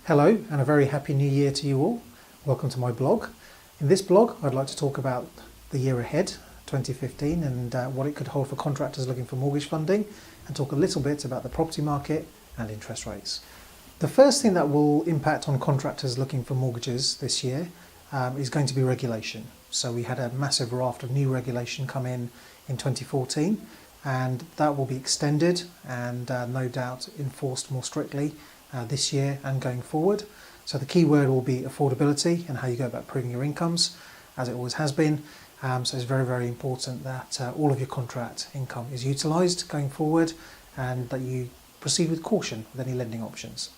Hello and a very happy new year to you all. Welcome to my blog. In this blog I'd like to talk about the year ahead, 2015, and what it could hold for contractors looking for mortgage funding, and talk a little bit about the property market and interest rates. The first thing that will impact on contractors looking for mortgages this year is going to be regulation. So we had a massive raft of new regulation come in 2014, and that will be extended and no doubt enforced more strictly this year and going forward. So the key word will be affordability and how you go about proving your incomes, as it always has been. So it's very, very important that all of your contract income is utilised going forward, and that you proceed with caution with any lending options.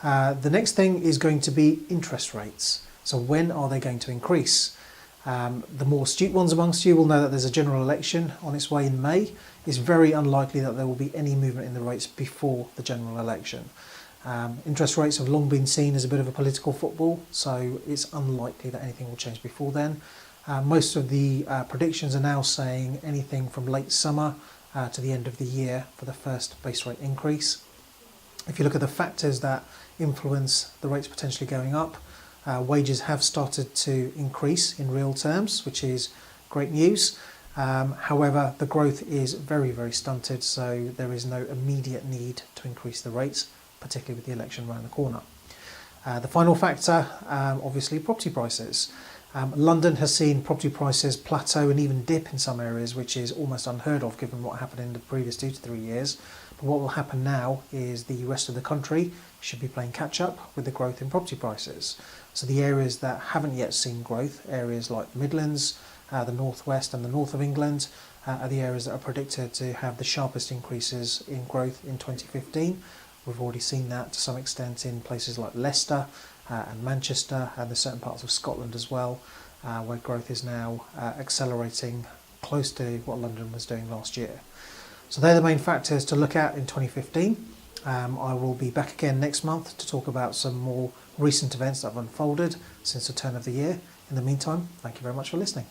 The next thing is going to be interest rates. So when are they going to increase? The more astute ones amongst you will know that there's a general election on its way in May. It's very unlikely that there will be any movement in the rates before the general election. Interest rates have long been seen as a bit of a political football, so it's unlikely that anything will change before then. Most of the predictions are now saying anything from late summer to the end of the year for the first base rate increase. If you look at the factors that influence the rates potentially going up, wages have started to increase in real terms, which is great news. However, the growth is very, very stunted, so there is no immediate need to increase the rates, particularly with the election around the corner. The final factor, obviously, property prices. London has seen property prices plateau and even dip in some areas, which is almost unheard of given what happened in the previous 2 to 3 years. But what will happen now is the rest of the country should be playing catch up with the growth in property prices. So the areas that haven't yet seen growth, areas like the Midlands, the Northwest and the North of England, are the areas that are predicted to have the sharpest increases in growth in 2015. We've already seen that to some extent in places like Leicester and Manchester, and there's certain parts of Scotland as well, where growth is now accelerating close to what London was doing last year. So they're the main factors to look at in 2015. I will be back again next month to talk about some more recent events that have unfolded since the turn of the year. In the meantime, thank you very much for listening.